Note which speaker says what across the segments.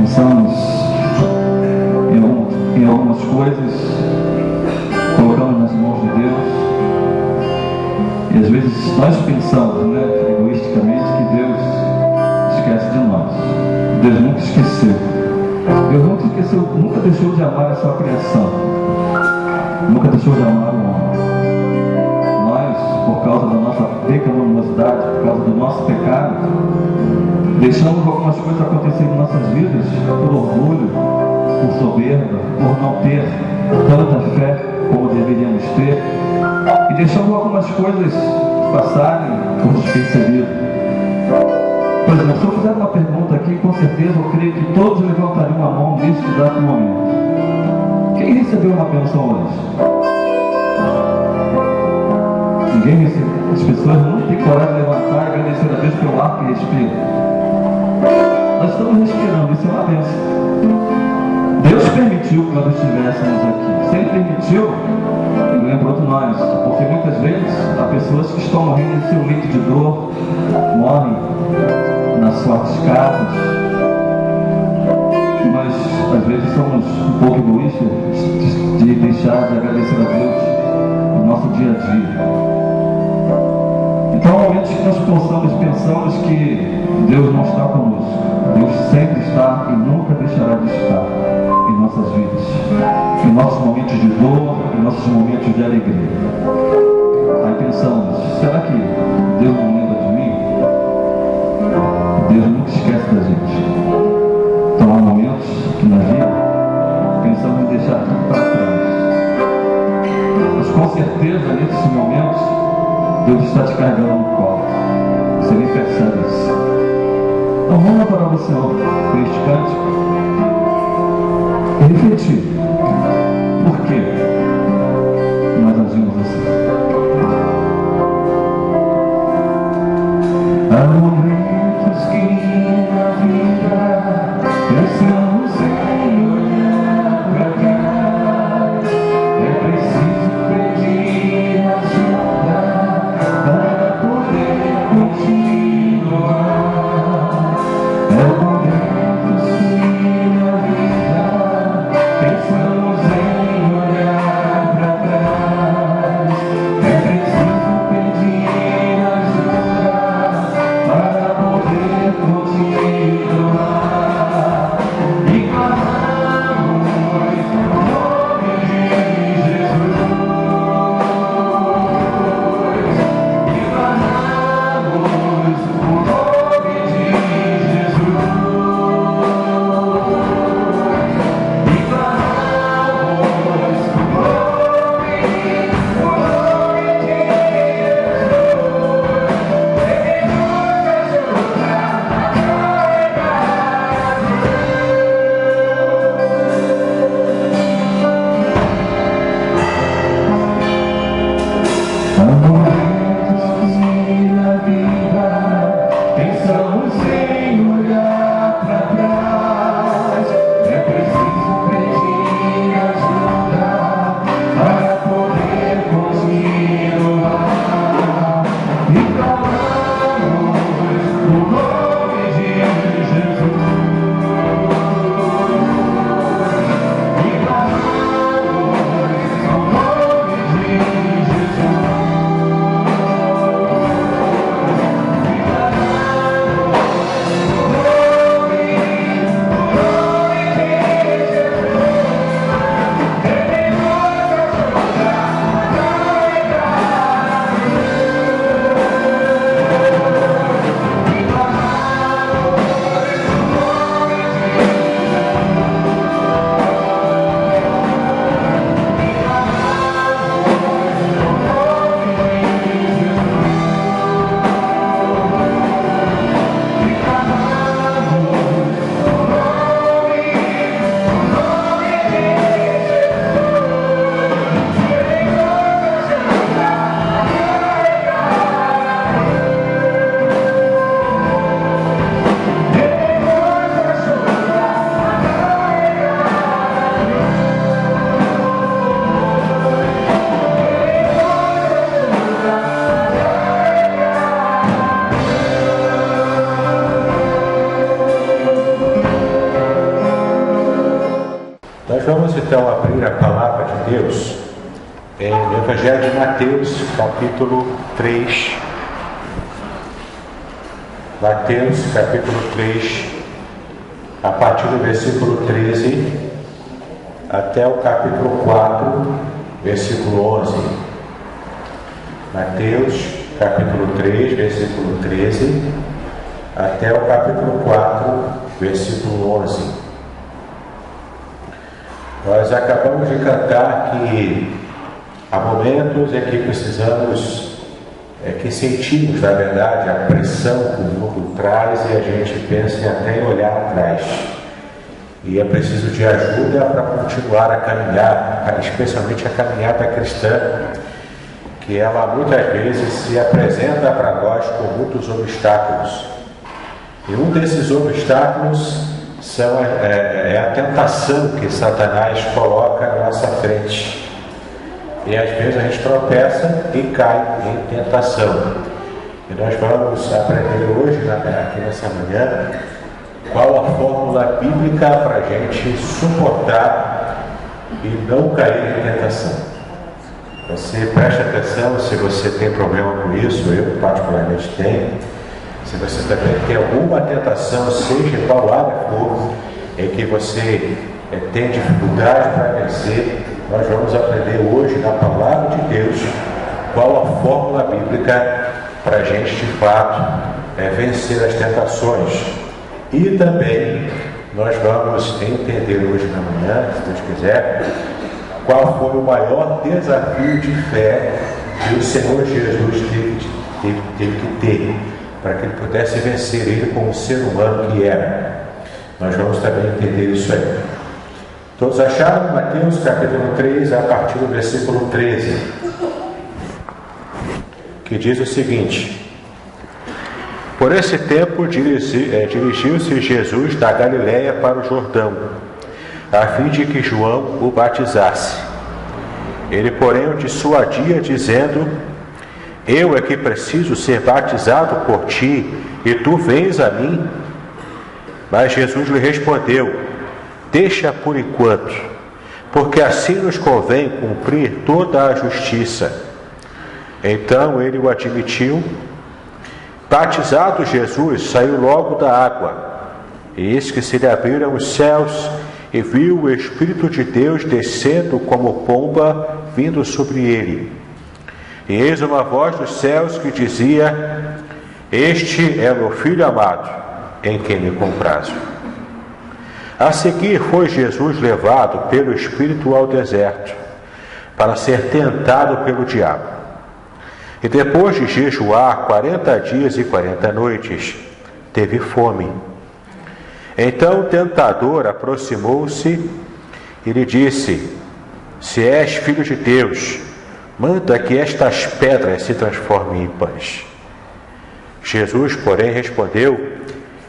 Speaker 1: pensamos em algumas coisas, colocamos nas mãos de Deus, e às vezes nós pensamos, egoisticamente, que Deus esquece de nós. Deus nunca esqueceu. Deus nunca esqueceu, nunca deixou de amar a sua criação, nunca deixou de amar o homem. Nós, por causa da nossa pecaminosidade, por causa do nosso pecado, deixamos algumas coisas acontecerem em nossas vidas por orgulho, por soberba, por não ter tanta fé como deveríamos ter, e deixamos algumas coisas passarem por despercebido. Por exemplo, se eu fizer uma pergunta aqui, com certeza eu creio que todos levantariam a mão neste exato momento. Quem recebeu uma bênção hoje? Ninguém recebeu. As pessoas não têm coragem de levantar e agradecer a Deus pelo ar que respira. Nós estamos respirando, isso é uma bênção. Deus permitiu que nós estivéssemos aqui. Se Ele permitiu, Ele lembrou de nós. Porque muitas vezes há pessoas que estão morrendo em seu leito de dor, morrem nas suas casas. Mas às vezes somos um pouco egoístas de deixar de agradecer a Deus no nosso dia a dia. Então, há momentos que nós pensamos que Deus não está conosco. Deus sempre está e nunca deixará de estar em nossas vidas, em nossos momentos de dor, em nossos momentos de alegria. Aí pensamos, será que Deus não lembra de mim? Deus nunca esquece da gente. Então há momentos que na vida pensamos em deixar tudo para trás, mas com certeza nesses momentos Deus está te carregando no colo. Você nem percebe isso. Então vamos adorar o Senhor com este cântico e refletir. Por que nós agimos assim? Há momentos que na vida pensamos em olhar para cá. É preciso pedir ajuda para poder continuar. É momentos que na vida pensamos
Speaker 2: Nós vamos então abrir a palavra de Deus no Evangelho de Mateus, capítulo 3. Mateus, capítulo 3, a partir do versículo 13 até o capítulo 4, versículo 11. Mateus, capítulo 3, versículo 13 até o capítulo 4, versículo 11. Nós acabamos de cantar que há momentos em que precisamos, que sentimos, na verdade, a pressão que o mundo traz e a gente pensa até em olhar atrás. E é preciso de ajuda para continuar a caminhar, especialmente a caminhada cristã, que ela muitas vezes se apresenta para nós com muitos obstáculos. E um desses obstáculos é a tentação que Satanás coloca na nossa frente. E às vezes a gente tropeça e cai em tentação. E nós vamos aprender hoje, aqui nessa manhã, qual a fórmula bíblica para a gente suportar e não cair em tentação. Você preste atenção se você tem problema com isso, eu particularmente tenho. Se você também tem alguma tentação, seja qual área for, em que você tem dificuldade para vencer, nós vamos aprender hoje na palavra de Deus qual a fórmula bíblica para a gente de fato vencer as tentações. E também nós vamos entender hoje na manhã, se Deus quiser, qual foi o maior desafio de fé que o Senhor Jesus teve que ter para que ele pudesse vencer ele como ser humano que era. Nós vamos também entender isso aí. Todos acharam? Mateus capítulo 3, a partir do versículo 13, que diz o seguinte: Por esse tempo dirigiu-se Jesus da Galiléia para o Jordão, a fim de que João o batizasse. Ele, porém, o dissuadia, dizendo: Eu é que preciso ser batizado por ti, e tu vens a mim? Mas Jesus lhe respondeu: Deixa por enquanto, porque assim nos convém cumprir toda a justiça. Então ele o admitiu. Batizado Jesus, saiu logo da água. E eis que se lhe abriram os céus, e viu o Espírito de Deus descendo como pomba, vindo sobre ele. E eis uma voz dos céus que dizia: Este é o meu Filho amado, em quem me comprazo. A seguir foi Jesus levado pelo Espírito ao deserto, para ser tentado pelo diabo. E depois de jejuar 40 dias e 40 noites, teve fome. Então o tentador aproximou-se e lhe disse: Se és filho de Deus, manda que estas pedras se transformem em pães. Jesus, porém, respondeu: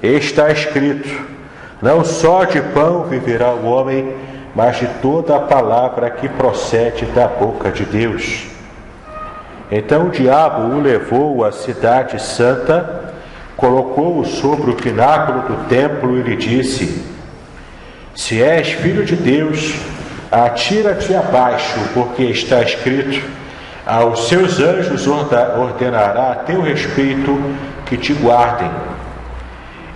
Speaker 2: Está escrito: Não só de pão viverá o homem, mas de toda a palavra que procede da boca de Deus. Então o diabo o levou à cidade santa, colocou-o sobre o pináculo do templo e lhe disse: Se és filho de Deus, atira-te abaixo, porque está escrito: Aos seus anjos ordenará a teu respeito que te guardem,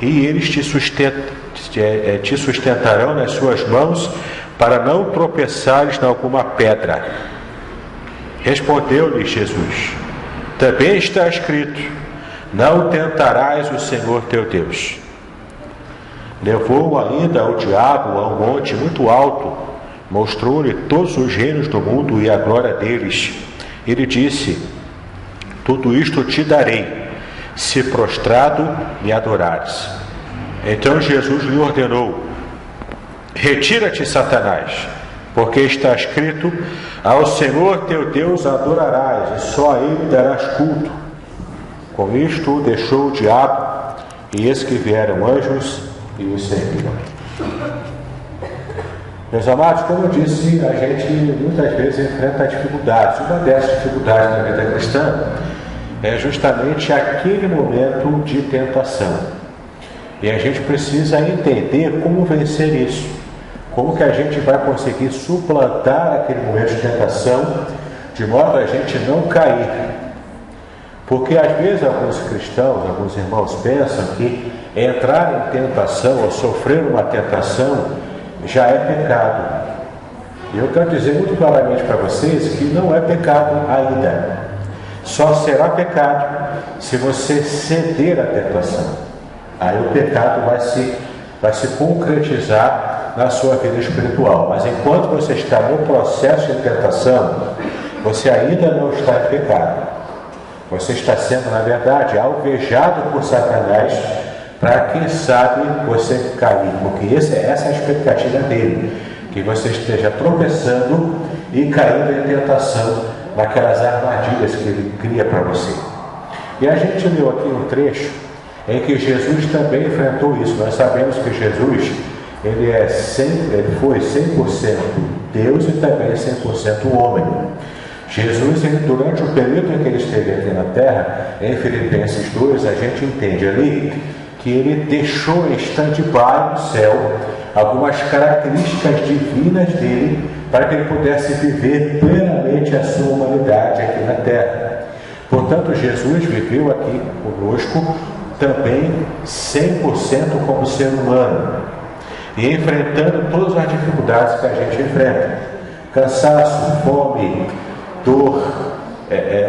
Speaker 2: e eles te sustentarão nas suas mãos, para não tropeçares em alguma pedra. Respondeu-lhe Jesus: Também está escrito: Não tentarás o Senhor teu Deus. Levou ainda o diabo a um monte muito alto, mostrou-lhe todos os reinos do mundo e a glória deles. Ele disse: Tudo isto te darei, se prostrado me adorares. Então Jesus lhe ordenou: Retira-te, Satanás, porque está escrito: Ao Senhor teu Deus adorarás, e só a ele darás culto. Com isto deixou o diabo, e eis que vieram anjos e o serviram. Meus amados, como eu disse, a gente muitas vezes enfrenta dificuldades. Uma dessas dificuldades na vida cristã é justamente aquele momento de tentação. E a gente precisa entender como vencer isso. como que a gente vai conseguir suplantar aquele momento de tentação, de modo a gente não cair. Porque às vezes alguns cristãos, alguns irmãos pensam que entrar em tentação ou sofrer uma tentação já é pecado. E eu quero dizer muito claramente para vocês que não é pecado ainda. Só será pecado se você ceder à tentação. Aí o pecado vai se concretizar na sua vida espiritual. Mas enquanto você está no processo de tentação, você ainda não está em pecado. Você está sendo, na verdade, alvejado por Satanás para, quem sabe, você cair. Porque essa é a expectativa dele, que você esteja tropeçando e caindo em tentação naquelas armadilhas que ele cria para você. E a gente leu aqui um trecho em que Jesus também enfrentou isso. Nós sabemos que Jesus ele foi 100% Deus e também 100% homem. Jesus, durante o período em que ele esteve aqui na terra, em Filipenses 2, a gente entende ali que ele deixou em stand-by no céu algumas características divinas dele para que ele pudesse viver plenamente a sua humanidade aqui na terra. Portanto, Jesus viveu aqui conosco também 100% como ser humano e enfrentando todas as dificuldades que a gente enfrenta: cansaço, fome, dor,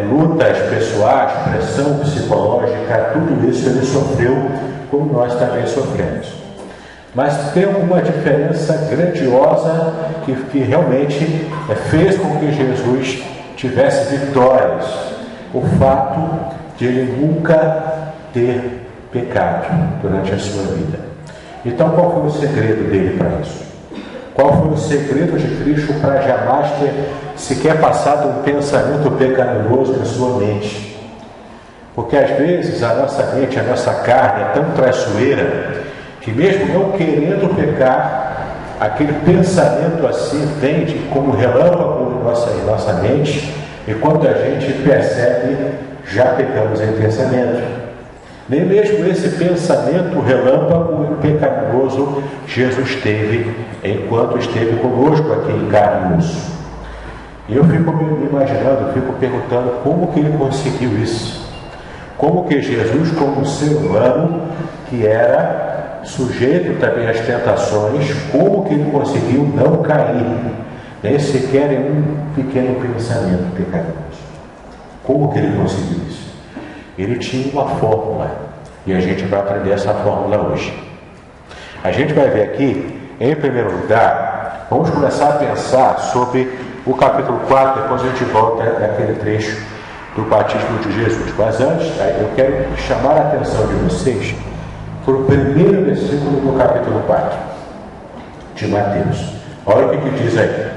Speaker 2: lutas pessoais, pressão psicológica, tudo isso ele sofreu como nós também sofremos. Mas tem uma diferença grandiosa que realmente fez com que Jesus tivesse vitórias: o fato de ele nunca ter pecado durante a sua vida. Então, qual foi o segredo dele para isso? Qual foi o segredo de Cristo para jamais ter sequer passado um pensamento pecaminoso na sua mente? Porque às vezes a nossa mente, a nossa carne é tão traiçoeira que, mesmo não querendo pecar, aquele pensamento assim vem como relâmpago em nossa mente, e quando a gente percebe, já pecamos em pensamento. Nem mesmo esse pensamento relâmpago e pecaminoso Jesus teve enquanto esteve conosco aqui em carne e osso. E eu fico me imaginando, fico perguntando como que ele conseguiu isso. Como que Jesus, como ser humano que era sujeito também às tentações, como que ele conseguiu não cair, nem sequer em um pequeno pensamento pecaminoso? Como que ele conseguiu isso? Ele tinha uma fórmula, e a gente vai aprender essa fórmula hoje. A gente vai ver aqui, em primeiro lugar, vamos começar a pensar sobre o capítulo 4, depois a gente volta naquele trecho do batismo de Jesus. Mas antes, eu quero chamar a atenção de vocês para o primeiro versículo do capítulo 4 de Mateus. Olha o que diz aí.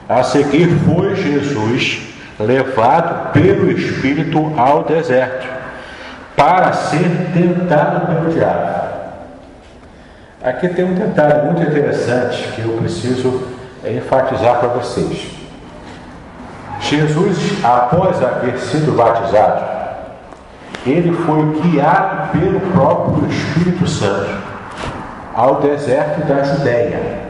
Speaker 2: A seguir foi Jesus levado pelo Espírito ao deserto, para ser tentado pelo diabo. Aqui tem um detalhe muito interessante que eu preciso enfatizar para vocês. Jesus, após haver sido batizado, ele foi guiado pelo próprio Espírito Santo ao deserto da Judéia.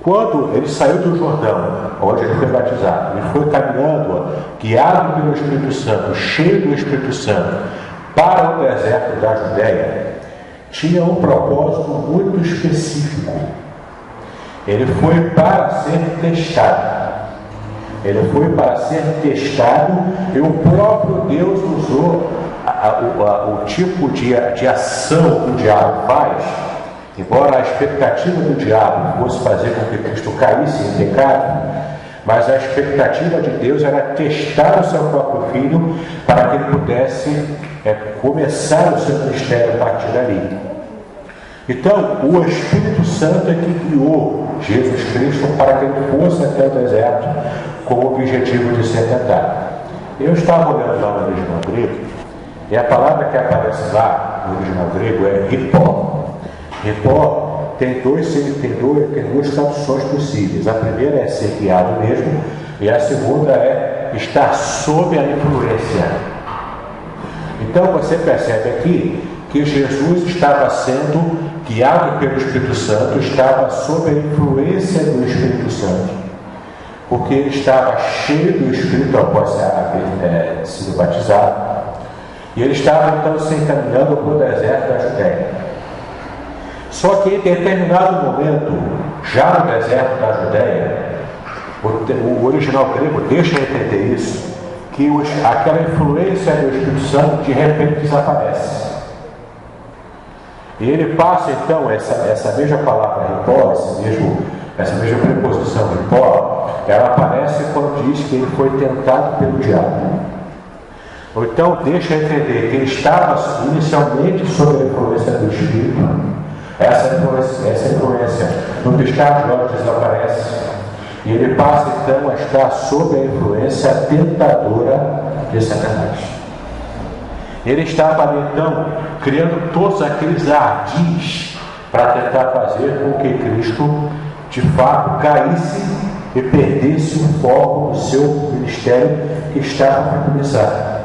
Speaker 2: Quando ele saiu do Jordão, onde ele foi batizado, ele foi caminhando, guiado pelo Espírito Santo, cheio do Espírito Santo, para o deserto da Judéia, tinha um propósito muito específico. Ele foi para ser testado. Ele foi para ser testado, e o próprio Deus usou o tipo de ação que o diabo faz. Embora a expectativa do diabo fosse fazer com que Cristo caísse em pecado, mas a expectativa de Deus era testar o seu próprio Filho para que ele pudesse começar o seu ministério a partir dali. Então, o Espírito Santo é que guiou Jesus Cristo para que ele fosse até o deserto com o objetivo de ser tentado. Eu estava olhando lá no original grego, e a palavra que aparece lá no original grego é hipó. Hipó tem duas traduções possíveis. A primeira é ser guiado mesmo, e a segunda é estar sob a influência. Então você percebe aqui que Jesus estava sendo guiado pelo Espírito Santo, estava sob a influência do Espírito Santo, porque ele estava cheio do Espírito após haver sido batizado, e ele estava então se encaminhando para o deserto da Judéia. Só que em determinado momento, já no deserto da Judéia, o original grego deixa entender isso, que aquela influência do Espírito Santo de repente desaparece. E ele passa então essa mesma palavra ripó, essa mesma preposição ripó, ela aparece quando diz que ele foi tentado pelo diabo. Ou então deixa entender que ele estava inicialmente sob a influência do Espírito. Essa influência no piscar de olhos desaparece. E ele passa então a estar sob a influência tentadora de Satanás. Ele estava ali então criando todos aqueles ardis para tentar fazer com que Cristo de fato caísse e perdesse o foco do seu ministério que estava para começar.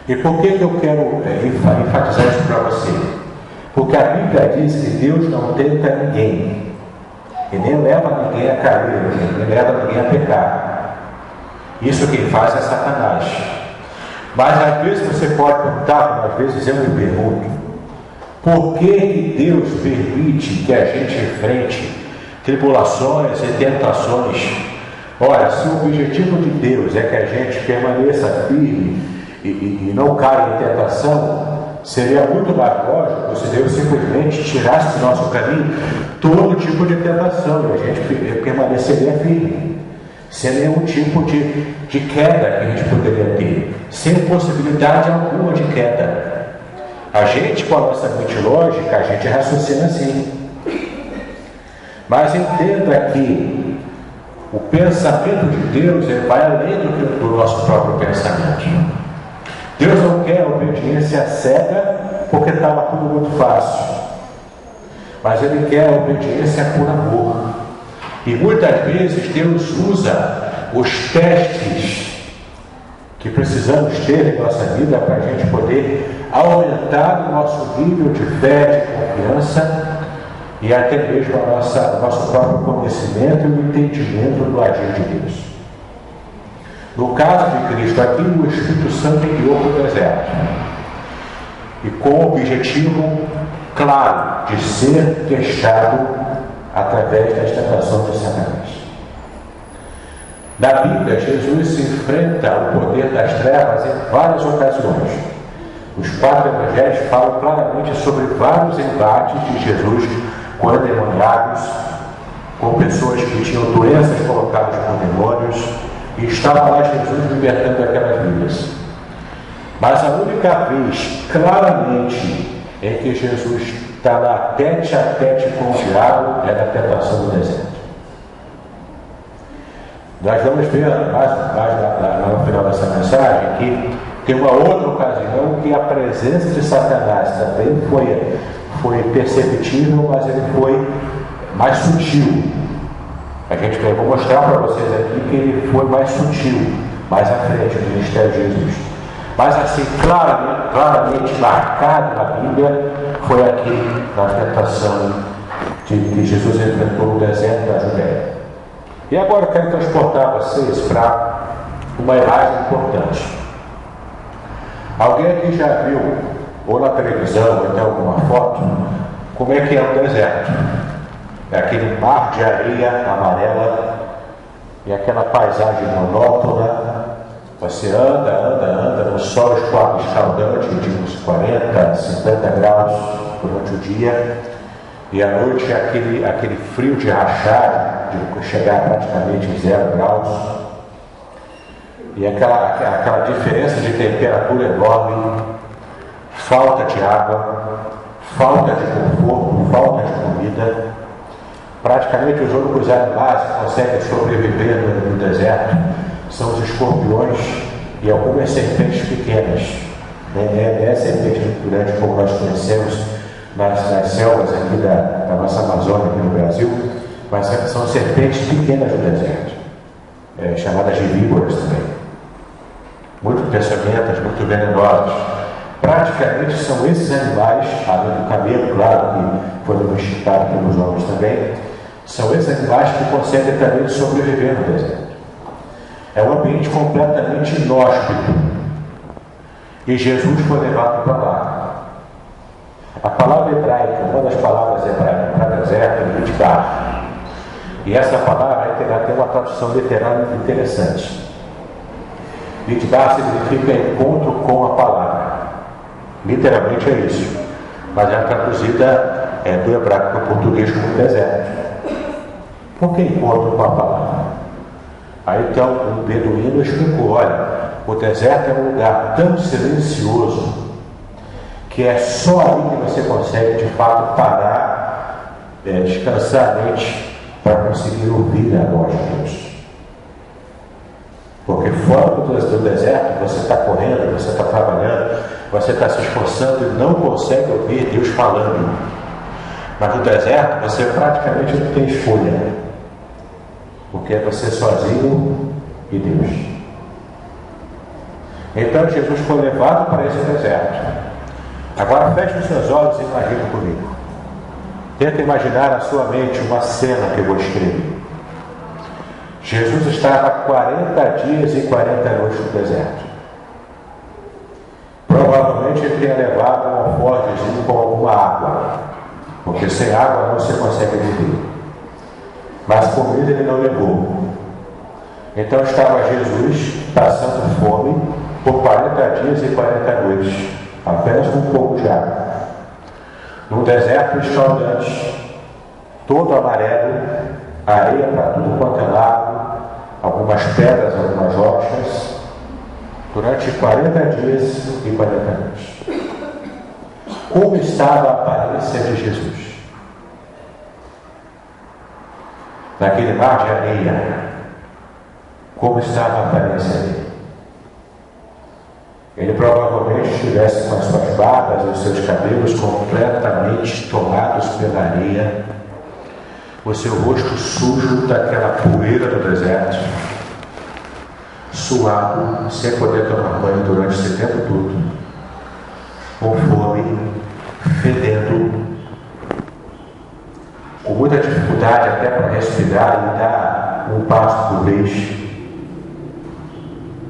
Speaker 2: E por que eu quero enfatizar isso para você? Porque a Bíblia diz que Deus não tenta ninguém. E nem leva ninguém a cair, nem leva ninguém a pecar. Isso quem faz é Satanás. Mas às vezes você pode perguntar, às vezes eu me pergunto, por que Deus permite que a gente enfrente tribulações e tentações? Olha, se o objetivo de Deus é que a gente permaneça firme e não caia em tentação, seria muito mais lógico se Deus simplesmente tirasse do nosso caminho todo tipo de tentação e a gente permaneceria firme, sem nenhum tipo de queda que a gente poderia ter, sem possibilidade alguma de queda. A gente, com a nossa mente lógica, a gente raciocina assim. Mas entenda que o pensamento de Deus vai além do nosso próprio pensamento. Deus não quer obediência cega porque estava tudo muito fácil, mas Ele quer obediência por amor. E muitas vezes Deus usa os testes que precisamos ter em nossa vida para a gente poder aumentar o nosso nível de fé, de confiança e até mesmo o nosso próprio conhecimento e o entendimento do agir de Deus. No caso de Cristo, aqui o Espírito Santo enviou para o deserto, e com o objetivo claro de ser testado através da tentação de Satanás. Na Bíblia, Jesus se enfrenta ao poder das trevas em várias ocasiões. Os 4 evangelhos falam claramente sobre vários embates de Jesus com endemoniados, com pessoas que tinham doenças colocadas por demônios, e estava lá Jesus libertando aquelas vidas. Mas a única vez, claramente, em que Jesus está lá tete a tete com o diabo é na tentação do deserto. Nós vamos ver mais no final dessa mensagem que tem uma outra ocasião que a presença de Satanás também foi perceptível, mas ele foi mais sutil. Eu vou mostrar para vocês aqui que ele foi mais sutil, mais à frente do ministério de Jesus. Mas assim, claramente marcado na Bíblia, foi aqui na tentação que Jesus enfrentou no deserto da Judéia. E agora eu quero transportar vocês para uma imagem importante. Alguém aqui já viu, ou na televisão, ou até alguma foto, como é que é o deserto? É aquele mar de areia amarela e aquela paisagem monótona. Você anda no sol escaldante de uns 40, 50 graus durante o dia, e à noite é aquele frio de rachar, de chegar praticamente em 0 graus, e aquela diferença de temperatura enorme, falta de água, falta de conforto, falta de comida. Praticamente os únicos animais que conseguem sobreviver no deserto são os escorpiões e algumas serpentes pequenas. Não é serpente grande como nós conhecemos nas selvas aqui da nossa Amazônia, aqui no Brasil, mas são serpentes pequenas no deserto, chamadas de víboras também. Muito peçonhentas, muito venenosas. Praticamente são esses animais, além do camelo, claro, que foi domesticado pelos homens também, são esses animais que conseguem também sobreviver no deserto. É um ambiente completamente inóspito. E Jesus foi levado para lá. A palavra hebraica, uma das palavras hebraicas para deserto é midbar. E essa palavra tem uma tradução literal interessante. Midbar significa encontro com a palavra. Literalmente é isso. Mas é traduzida do hebraico para o português como deserto. Por que encontro com a palavra? Aí então o beduíno explicou: olha, o deserto é um lugar tão silencioso que é só ali que você consegue de fato parar, descansar a mente para conseguir ouvir a voz de Deus. Porque fora do deserto você está correndo, você está trabalhando, você está se esforçando e não consegue ouvir Deus falando. Mas no deserto você praticamente não tem escolha, porque é você sozinho e Deus. Então Jesus foi levado para esse deserto. Agora feche os seus olhos e imagine comigo. Tenta imaginar na sua mente uma cena que eu vou escrever. Jesus estava 40 dias e 40 noites no deserto. Provavelmente ele tenha levado um alforjezinho com alguma água, porque sem água não se consegue viver. Mas comida ele não levou. Então estava Jesus passando fome por 40 dias e 40 noites, apenas com um pouco de água. Num deserto escaldante, todo amarelo, areia para tudo quanto é lado, algumas pedras, algumas rochas, durante 40 dias e 40 noites. Como estava a aparência de Jesus? Naquele mar de areia, como estava a aparência dele? Ele provavelmente estivesse com as suas barbas e os seus cabelos completamente tomados pela areia, o seu rosto sujo daquela poeira do deserto, suado, sem poder tomar banho durante esse tempo todo, com fome, fedendo, com muita dificuldade até para respirar e dar um passo por vez.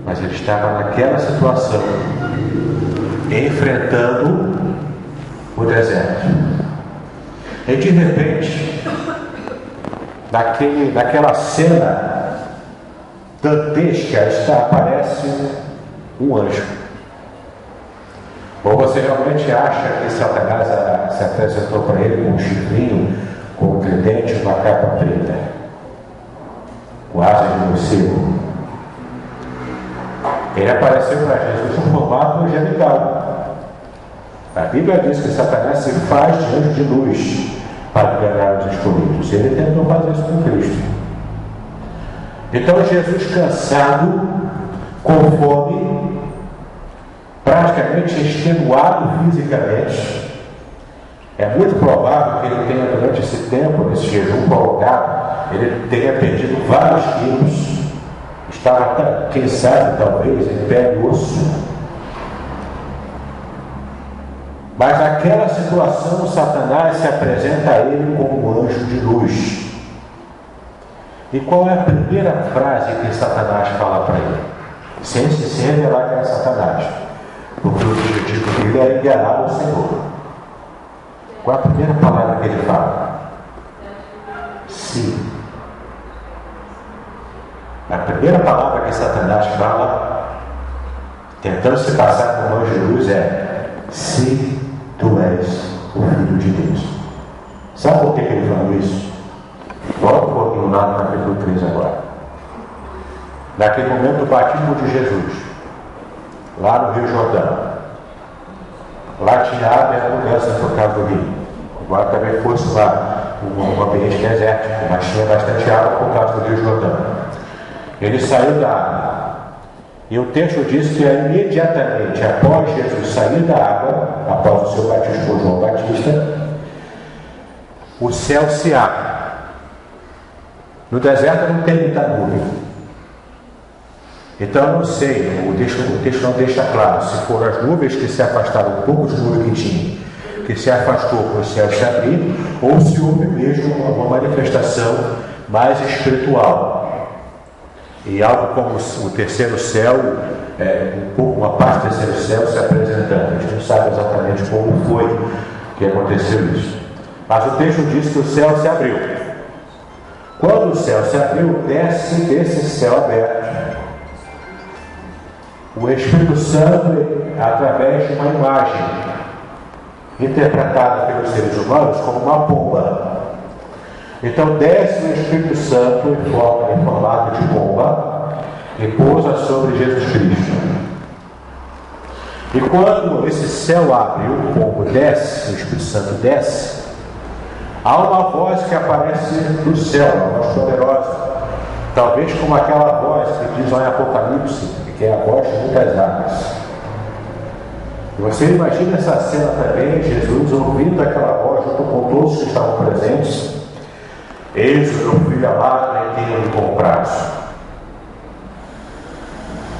Speaker 2: Mas ele estava naquela situação, enfrentando o deserto. E de repente, naquela cena dantesca, aparece um anjo. Ou você realmente acha que Satanás se apresentou para ele com um chifrinho, com um tridente, uma capa preta, com asas de morcego? Ele apareceu para Jesus no formato angelical. A Bíblia diz que Satanás se faz de anjo de luz para enganar os escolhidos. Ele tentou fazer isso com Cristo. Então Jesus, cansado, com fome, praticamente extenuado fisicamente, é muito provável que ele tenha, durante esse tempo, nesse jejum prolongado, ele tenha perdido vários quilos. Estava, quem sabe, talvez, em pele e osso. Mas naquela situação, Satanás se apresenta a ele como um anjo de luz. E qual é a primeira frase que Satanás fala para ele? Sem se revelar que era Satanás. Porque o objetivo dele era enganar o Senhor. Qual é a primeira palavra que ele fala? Sim. A primeira palavra que Satanás fala, tentando se passar como anjo de luz, é: se tu és o Filho de Deus. Sabe por que ele falou isso? Volta um pouquinho lá no capítulo 3 agora. Naquele momento, o batismo de Jesus, lá no Rio Jordão. Lá tinha água e abundância por causa do rio. Agora também fosse lá um ambiente desértico, mas tinha bastante água por causa do Rio Jordão. Ele saiu da água. E o texto diz que imediatamente após Jesus sair da água, após o seu batismo por João Batista, o céu se abre. No deserto não tem muita nuvem. Então eu não sei, o texto não deixa claro se foram as nuvens que se afastaram, um pouco de nuvem que tinha, que se afastou para o céu se abrir, ou se houve mesmo uma manifestação mais espiritual. E algo como o terceiro céu, uma parte do terceiro céu se apresentando. A gente não sabe exatamente como foi que aconteceu isso. Mas o texto diz que o céu se abriu. Quando o céu se abriu, desce desse céu aberto o Espírito Santo através de uma imagem interpretada pelos seres humanos como uma pomba. Então desce o Espírito Santo em formato de pomba e pousa sobre Jesus Cristo. E quando esse céu abre e o pombo desce, o Espírito Santo desce, há uma voz que aparece do céu, uma voz poderosa, talvez como aquela voz que diz lá em Apocalipse, que é a voz de muitas águas. E você imagina essa cena também, Jesus ouvindo aquela voz junto com todos que estavam presentes: eis o meu filho amado em quem eu me comprazo.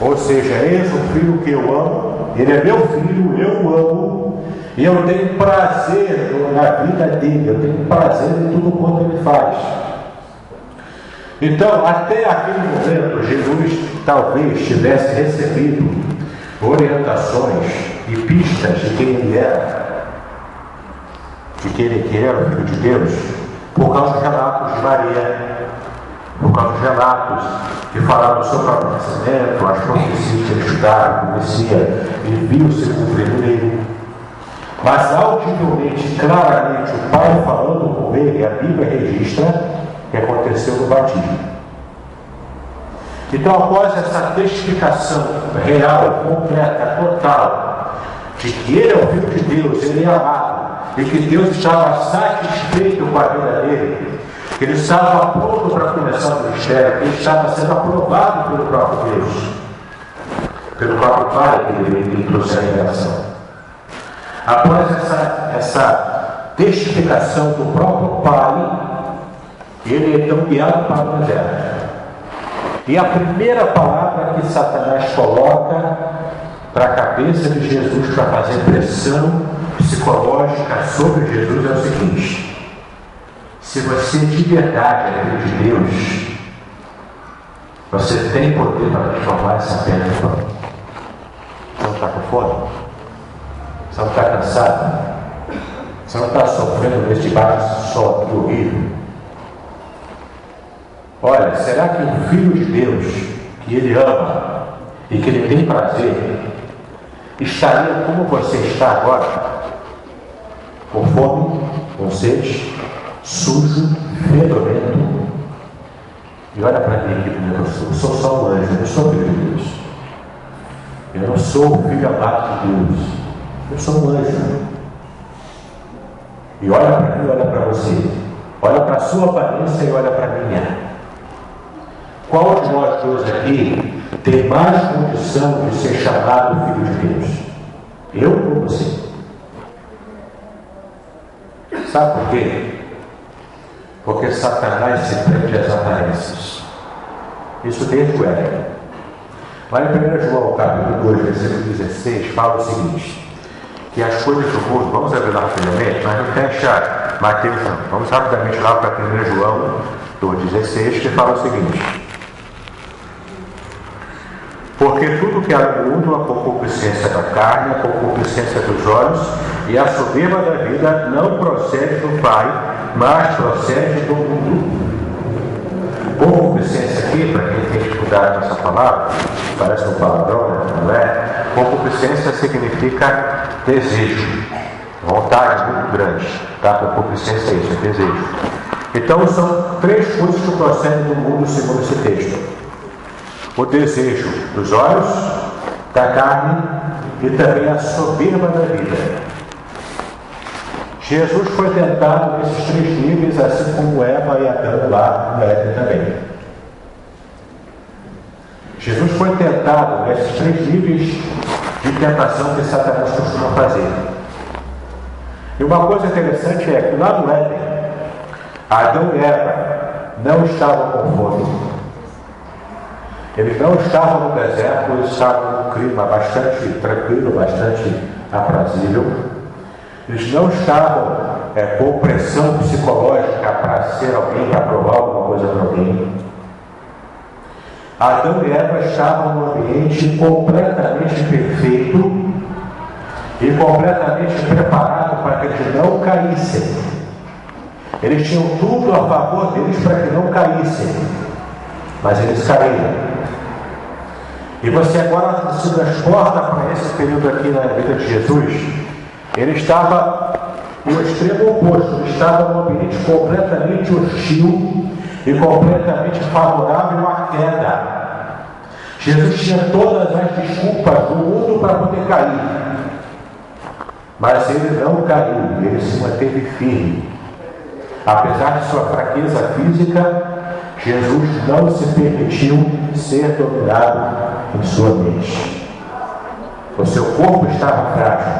Speaker 2: Ou seja, eis o filho que eu amo, ele é meu filho, eu o amo, e eu tenho prazer na vida dele, eu tenho prazer em tudo quanto ele faz. Então, até aquele momento, Jesus talvez tivesse recebido orientações e pistas de quem ele era, de que ele era o Filho de Deus, por causa dos relatos de Maria, por causa dos relatos que falavam sobre o nascimento, as profecias que ele estudava, conhecia e viu o seu cumprimento. Mas audivelmente, claramente, o Pai falando com ele, a Bíblia registra que aconteceu no batismo. Então, após essa testificação real, completa, total, de que ele é o Filho de Deus, ele é amado, e que Deus estava satisfeito com a vida dele, que ele estava pronto para começar o ministério, que ele estava sendo aprovado pelo próprio Deus, pelo próprio Pai, que ele trouxe a revelação. Após essa testificação do próprio Pai, ele é então guiado para o deserto. E a primeira palavra que Satanás coloca para a cabeça de Jesus para fazer pressão psicológica sobre Jesus é o seguinte: se você de verdade é filho de Deus, você tem poder para transformar essa pedra em pão. Você não está com fome? Você não está cansado? Você não está sofrendo neste baixo sol horrível? Olha, será que o Filho de Deus, que ele ama e que ele tem prazer, estaria como você está agora? Com fome, com sede, sujo, fedorento? E olha para mim aqui como eu sou só um anjo, eu não sou filho de Deus. Eu não sou o filho amado de Deus. Eu sou um anjo. E olha para mim, olha para você. Olha para a sua aparência e olha para a minha. Qual de nós dois aqui tem mais condição de ser chamado Filho de Deus? Eu ou você? Sabe por quê? Porque Satanás se prende às aparências. Isso desde o Éden. Lá em 1 João, capítulo 2, versículo 16, fala o seguinte: que as coisas do mundo, vamos abrir lá rapidamente, mas não fecha Mateus não. Vamos rapidamente lá para 1 João 2,16, que fala o seguinte: porque tudo que há no mundo, a concupiscência da carne, a concupiscência dos olhos e a soberba da vida não procede do Pai, mas procede do mundo. Concupiscência aqui, para quem tem dificuldade nessa palavra, parece um palavrão, não é? Concupiscência significa desejo, vontade muito grande, tá? Concupiscência é isso, é desejo. Então são três coisas que procedem do mundo segundo esse texto: o desejo dos olhos, da carne e também a soberba da vida. Jesus foi tentado nesses três níveis, assim como Eva e Adão lá no Éden também. Jesus foi tentado nesses três níveis de tentação que Satanás costuma fazer. E uma coisa interessante é que lá no Éden, Adão e Eva não estavam com fome. Eles não estavam no deserto, eles estavam num clima bastante tranquilo, bastante aprazível. Eles não estavam com pressão psicológica para ser alguém, para provar alguma coisa para alguém. Adão e Eva estavam num ambiente completamente perfeito e completamente preparado para que eles não caíssem. Eles tinham tudo a favor deles para que não caíssem, mas eles caíram. E você agora se transporta para esse período aqui na vida de Jesus. Ele estava no extremo oposto, ele estava num ambiente completamente hostil e completamente favorável à queda. Jesus tinha todas as desculpas do mundo para poder cair, mas ele não caiu, ele se manteve firme. Apesar de sua fraqueza física, Jesus não se permitiu ser dominado em sua mente. O seu corpo estava frágil,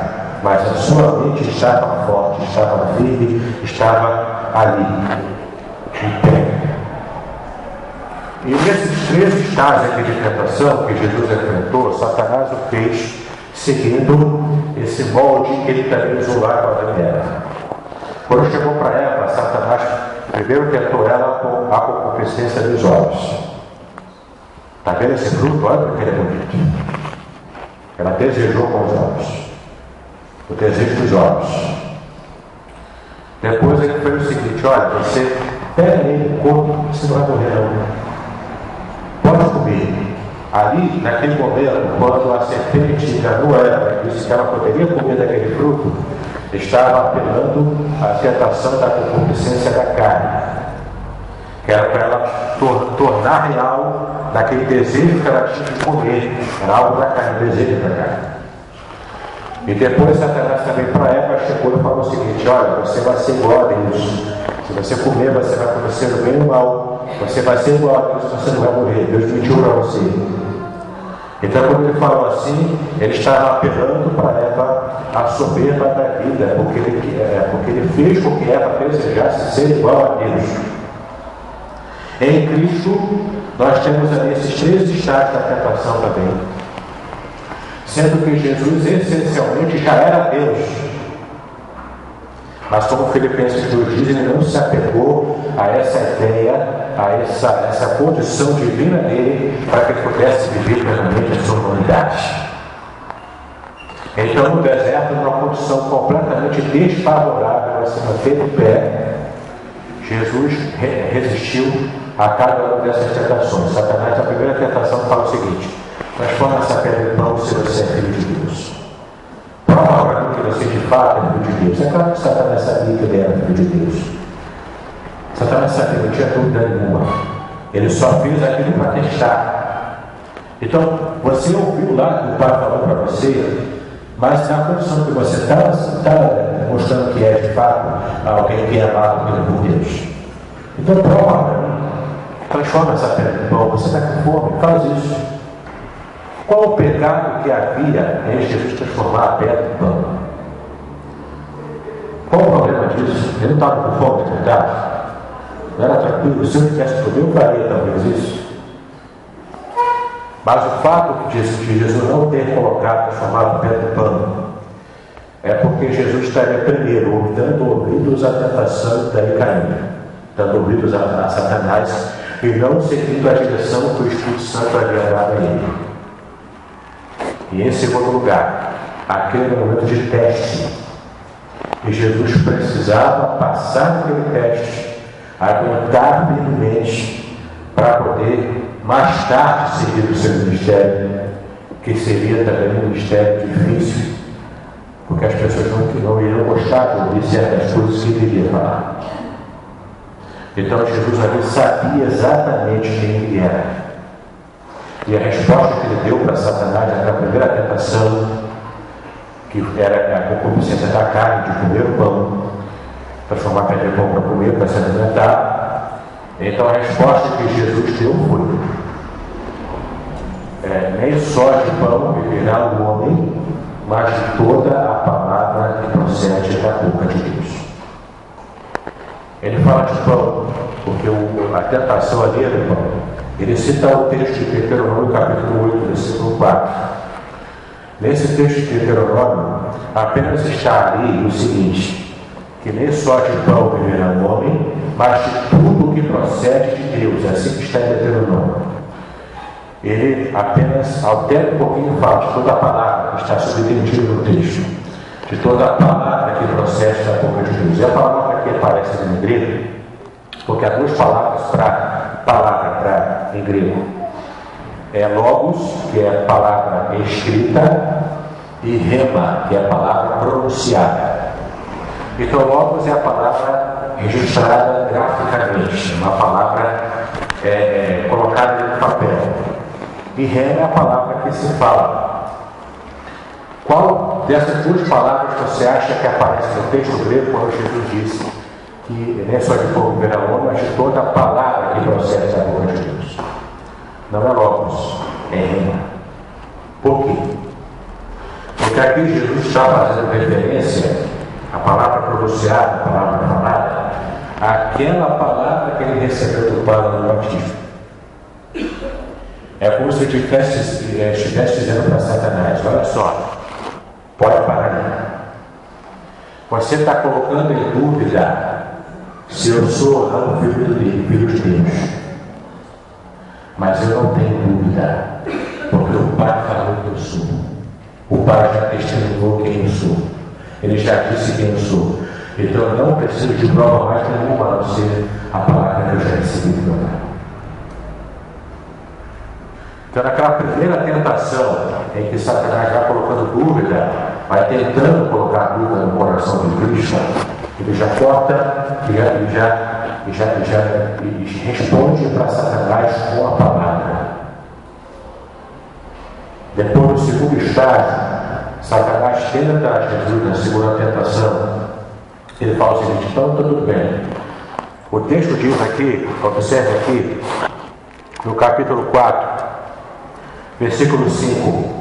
Speaker 2: mas a sua mente estava forte, estava firme, estava ali, em pé. E nesses 3 estágios aqui de tentação que Jesus enfrentou, Satanás o fez seguindo esse molde que ele também usou lá com Adão e Eva. Quando chegou para Eva, Satanás primeiro tentou ela com a concupiscência dos olhos. Está vendo esse fruto? Olha porque ele é bonito. Ela desejou com os olhos. O desejo dos olhos. Depois ele fez o seguinte: olha, você pega ele no corpo, você não vai morrer não. Pode comer. Ali, naquele momento, quando a serpente enganou ela, disse que ela poderia comer daquele fruto, estava apelando à tentação da concupiscência da carne, que era para ela tornar real daquele desejo que ela tinha de comer, era algo da carne, desejo da carne. E depois Satanás também para Eva chegou e falou o seguinte: olha, você vai ser igual a Deus, se você comer você vai conhecer o bem e o mal, você vai ser igual a Deus, você não vai morrer, Deus mentiu para você. Então, quando ele falou assim, ele estava apelando para Eva a soberba da vida, porque ele fez com que Eva desejasse ser igual a Deus. Em Cristo, nós temos ali esses 3 estágios da tentação também, sendo que Jesus essencialmente já era Deus. Mas como Filipenses 2 diz, ele não se apegou a essa ideia, a essa condição divina dele, para que ele pudesse viver plenamente a sua humanidade. Então, no deserto, numa condição completamente desfavorável a se manter de pé, Jesus resistiu a cada uma dessas tentações. Satanás, a primeira tentação, fala o seguinte: transforma essa pedra em pão se você é filho de Deus. Prova para mim que você de fato é filho de Deus. É claro que Satanás sabia que ele era filho de Deus. Satanás sabia, não tinha dúvida nenhuma. Ele só fez aquilo para testar. Então, você ouviu lá que o Pai falou para você, mas na condição que você está mostrando que é de fato alguém que é amado por Deus. Então, prova para mim. Transforma essa pedra em pão. Você está com fome? Faz isso. Qual o pecado que havia em Jesus transformar a pedra em pão? Qual o problema disso? Ele não estava com fome, de verdade? Não era tranquilo? Se eu tivesse comido, eu faria talvez isso. Mas o fato de Jesus não ter colocado, transformado a pedra em pão, é porque Jesus estaria primeiro dando ouvidos à tentação e daí caindo, dando ouvidos a Satanás, e não seguindo a direção que o Espírito Santo havia dado a ele. E em segundo lugar, aquele momento de teste, e Jesus precisava passar naquele teste, aguentar firmemente, para poder mais tarde seguir o seu ministério, que seria também um ministério difícil, porque as pessoas não iriam gostar de ouvir certas coisas que ele iria falar. Então Jesus ali sabia exatamente quem ele era. E a resposta que ele deu para Satanás naquela primeira tentação, que era a concupiscência da carne, de comer o pão, transformar a pedra em pão para comer, para se alimentar. Então a resposta que Jesus deu foi: nem só de pão viverá o homem, mas de toda a palavra que procede da boca de Deus. Ele fala de pão, porque a tentação ali é do pão. Ele cita o texto de Deuteronômio, capítulo 8, versículo 4. Nesse texto de Deuteronômio, apenas está ali o seguinte: que nem só de pão viverá o homem, mas de tudo o que procede de Deus. Assim que está em Deuteronômio. Ele apenas altera um pouquinho e fala de toda a palavra que está subentendida no texto, de toda a palavra que procede da boca de Deus. E a palavra que aparece no grego, porque há duas palavras para palavra em grego: é logos, que é a palavra escrita, e rema, que é a palavra pronunciada. Então, logos é a palavra registrada graficamente, uma palavra colocada no papel. E rema é a palavra que se fala. Qual dessas duas palavras você acha que aparece no texto grego quando Jesus disse que nem só de pão viverá o homem, mas de toda a palavra que procede da boca de Deus? Não é logos, é rema. Por quê? Porque aqui Jesus está fazendo referência à palavra pronunciada, à palavra falada, àquela palavra que ele recebeu do Pai no batismo. É como se ele estivesse dizendo para Satanás: olha só, pode parar aí. Você está colocando em dúvida se eu sou ou não filho de Deus. Mas eu não tenho dúvida, porque o Pai falou que eu sou. O Pai já testemunhou quem eu sou. Ele já disse quem eu sou. Então eu não preciso de prova mais nenhuma, a não ser a palavra que eu já recebi do meu Pai. Então, naquela primeira tentação em que Satanás vai colocando dúvida, vai tentando colocar dúvida no coração de Cristo, ele já corta e responde para Satanás com a palavra. Depois, no segundo estágio, Satanás tenta Jesus na segunda tentação. Ele fala o seguinte: então tudo bem. O texto diz aqui, observe aqui, no capítulo 4, versículo 5: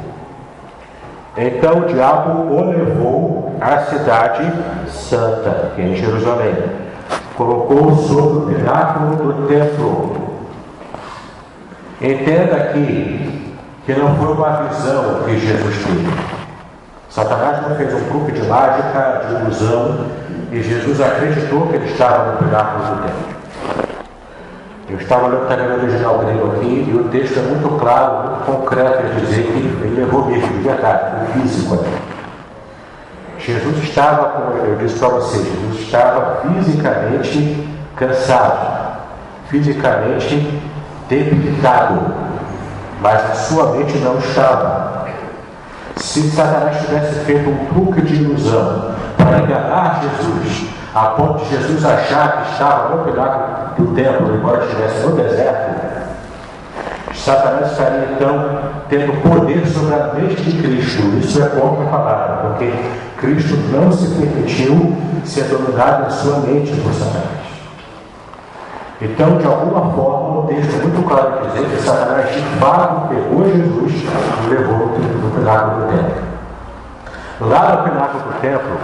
Speaker 2: então o diabo o levou à cidade santa, que é em Jerusalém, colocou-o sobre o pináculo do templo. Entenda aqui que não foi uma visão que Jesus teve. Satanás não fez um truque de mágica, de ilusão, e Jesus acreditou que ele estava no pináculo do templo. Eu estava lendo também o original grego aqui, e o texto é muito claro, muito concreto em dizer que ele levou mesmo, de verdade, o físico aqui. Jesus estava, como eu disse para vocês, Jesus estava fisicamente cansado, fisicamente debilitado, mas a sua mente não estava. Se Satanás tivesse feito um truque de ilusão para enganar Jesus, a ponto de Jesus achar que estava no pináculo do templo, embora estivesse no deserto, Satanás estaria então tendo poder sobre a mente de Cristo. Isso é contra a palavra, porque Cristo não se permitiu ser dominado na sua mente por Satanás. Então, de alguma forma, o texto é muito claro em dizer que Satanás de fato pegou Jesus e levou no pináculo do templo. Lá no pináculo do templo,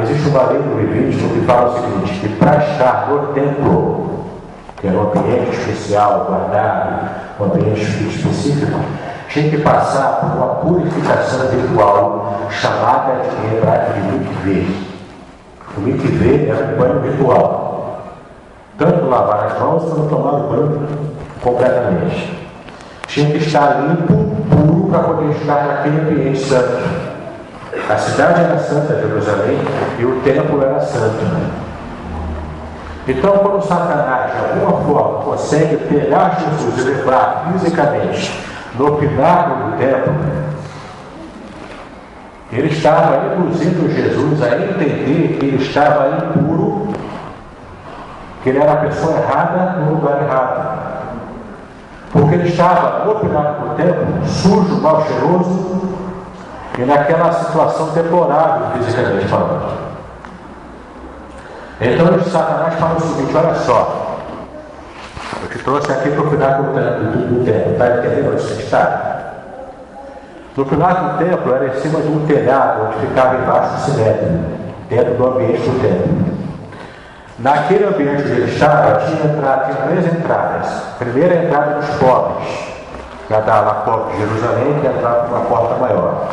Speaker 2: existe uma lei no Levítico que fala o seguinte: que para estar no templo, que era um ambiente especial, guardado, um ambiente específico, tinha que passar por uma purificação ritual chamada em hebraico de mikvê. O mikvê era um banho ritual. Tanto lavar as mãos como tomar o banho completamente. Tinha que estar limpo, puro, para poder estar naquele ambiente santo. A cidade era santa, Jerusalém, e o templo era santo. Então, quando Satanás, de alguma forma, consegue pegar Jesus e levar fisicamente no pináculo do templo, ele estava induzindo Jesus a entender que ele estava impuro, que ele era a pessoa errada no lugar errado. Porque ele estava no pináculo do templo, sujo, mal cheiroso, e naquela situação deplorável fisicamente falando. Então Satanás fala o seguinte: olha só, eu te trouxe aqui para o pináculo do templo, está entendendo onde você está? No pináculo do templo era em cima de um telhado onde ficava embaixo do sinédrio, dentro do ambiente do templo. Naquele ambiente onde ele estava, tinha 3 entradas. A primeira é a entrada dos pobres, que era lá pobre de Jerusalém, que entrava por uma porta maior.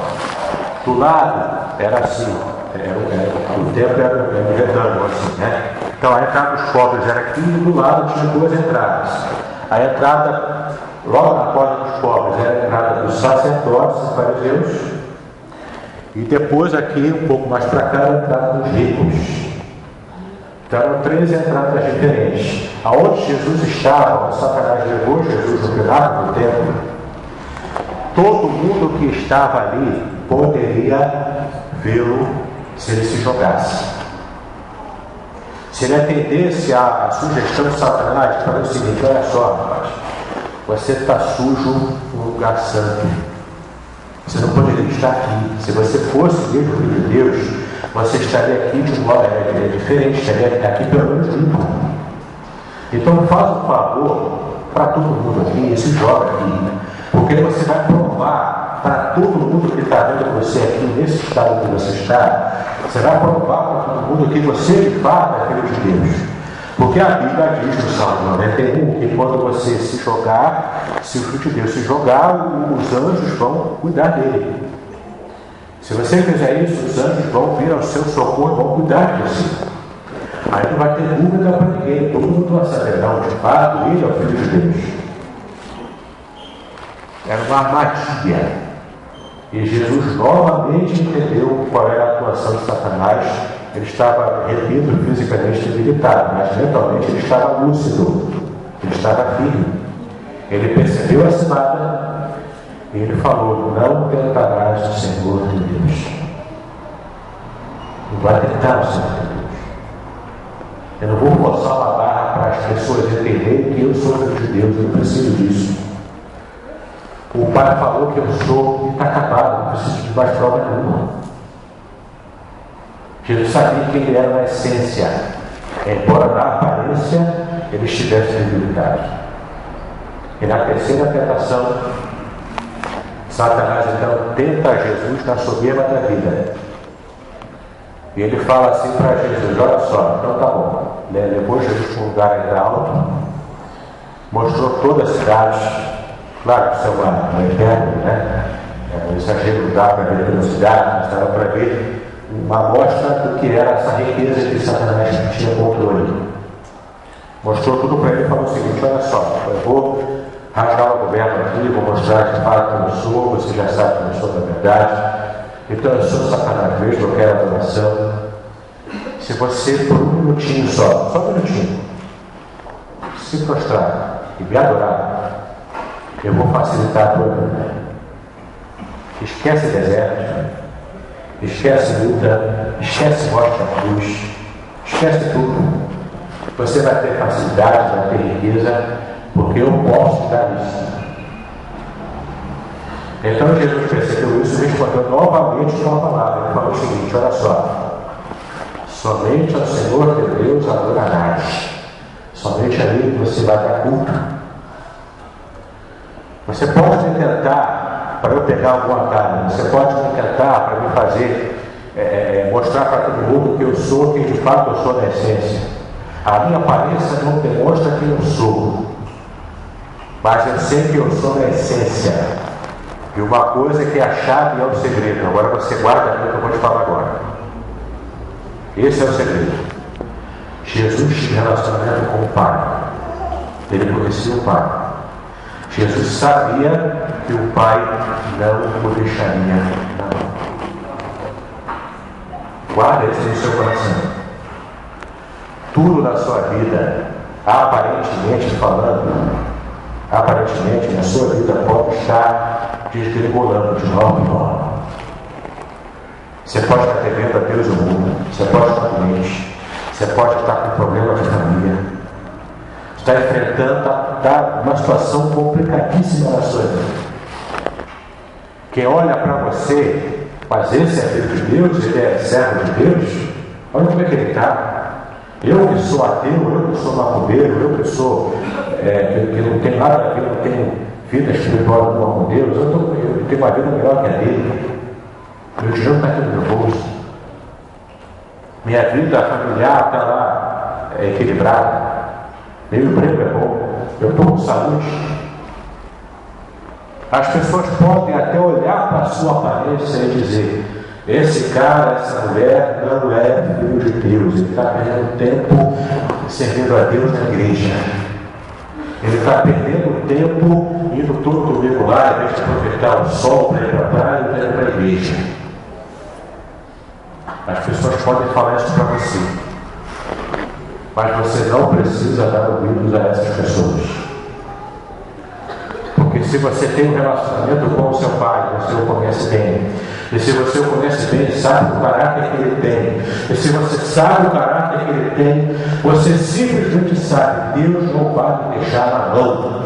Speaker 2: Do lado era assim, o templo era um retângulo assim, né? Então a entrada dos pobres era aqui e do lado tinha 2 entradas. A entrada, logo na porta dos pobres, era a entrada dos sacerdotes e fariseus. E depois aqui, um pouco mais para cá, a entrada dos ricos. Então eram 3 entradas diferentes. Aonde Jesus estava, o Satanás levou Jesus no pináculo do templo, todo mundo que estava ali poderia vê-lo se ele se jogasse. Se ele atendesse à sugestão de Satanás, de fazer o seguinte: olha só, rapaz, você está sujo no lugar santo. Você não poderia estar aqui. Se você fosse mesmo filho de Deus, você estaria aqui de um modo diferente, estaria aqui pelo menos limpo. Então faz um favor para todo mundo aqui e se joga aqui. Porque você vai provar para todo mundo que está vendo você aqui, nesse estado que você está, você vai provar para todo mundo que você de fato é filho de Deus. Porque a Bíblia diz no Salmo 91 que quando você se jogar, se o Filho de Deus se jogar, os anjos vão cuidar dele. Se você fizer isso, os anjos vão vir ao seu socorro e vão cuidar de você. Aí não vai ter dúvida para ninguém, todo mundo vai saber, não, de fato, ele é o Filho de Deus. Era uma armadilha. E Jesus novamente entendeu qual era a atuação de Satanás. Ele estava, repito, fisicamente debilitado, mas mentalmente ele estava lúcido, ele estava firme. Ele percebeu a cilada e ele falou: não tentarás o Senhor teu Deus. Não vai tentar o Senhor teu Deus. Eu não vou forçar uma barra para as pessoas entenderem que eu sou filho de Deus, eu não preciso disso. O Pai falou que eu sou e está acabado, não preciso de mais prova nenhuma. Jesus sabia que ele era na essência, embora na aparência ele estivesse debilitado. E na terceira tentação, Satanás então tenta Jesus na soberba da vida. E ele fala assim para Jesus: olha só, então tá bom. Levou Jesus para um lugar ainda alto, mostrou toda a cidade. Claro que isso é uma hipérbole, né? É um exagero, não dá para ver toda a cidade, mas dava para ver uma amostra do que era essa riqueza que Satanás tinha controle. Mostrou tudo para ele e falou o seguinte: olha só, eu vou rasgar o governo aqui, vou mostrar de fato quem eu sou, você já sabe quem eu sou da verdade. Então eu sou Satanás mesmo, eu quero adoração. Se você por um minutinho só um minutinho, se prostrar e me adorar, eu vou facilitar a tua vida. Esquece deserto, esquece luta, esquece morte da cruz, esquece tudo. Você vai ter facilidade, vai ter riqueza, porque eu posso te dar isso. Então Jesus percebeu isso e respondeu novamente com uma palavra. Ele falou o seguinte: olha só, somente ao Senhor teu Deus adorarás, somente a Ele você vai dar culto. Você pode me tentar para eu pegar alguma carne, você pode me tentar para me fazer mostrar para todo mundo que eu sou quem de fato eu sou na essência. A minha aparência não demonstra quem eu sou, mas eu sei que eu sou na essência. E uma coisa que é a chave e é o segredo. Agora você guarda aquilo que eu vou te falar agora. Esse é o segredo. Jesus tinha relacionamento com o Pai. Ele conhecia o Pai. Jesus sabia que o Pai não o deixaria na mão. Guarda isso no seu coração. Tudo na sua vida, aparentemente falando, aparentemente na sua vida pode estar desgregolando de nova em nova. Você pode estar devendo a Deus o mundo, você pode estar doente, você pode estar com problema de família, está enfrentando uma situação complicadíssima na sua vida. Quem olha para você, mas esse é filho de Deus, ele é servo de Deus, olha como é que ele está. Eu que sou ateu, eu que sou macumbeiro, eu que sou que não tenho nada a ver, não tenho vida espiritual com Deus, eu tenho uma vida melhor que a dele. Meu dinheiro está aqui no meu bolso. Minha vida familiar está lá é equilibrado, meu emprego é bom, eu estou com saúde. As pessoas podem até olhar para a sua aparência e dizer: esse cara, essa mulher não é filho de Deus, ele está perdendo tempo servindo a Deus na igreja. Ele está perdendo tempo indo todo domingo lá, em vez de aproveitar o sol para ir para a praia e ir para a igreja. As pessoas podem falar isso para você, mas você não precisa dar ouvidos a essas pessoas. Porque se você tem um relacionamento com o seu pai, você o conhece bem. E se você o conhece bem, sabe o caráter que ele tem. E se você sabe o caráter que ele tem, você simplesmente sabe: Deus não vai me deixar na mão.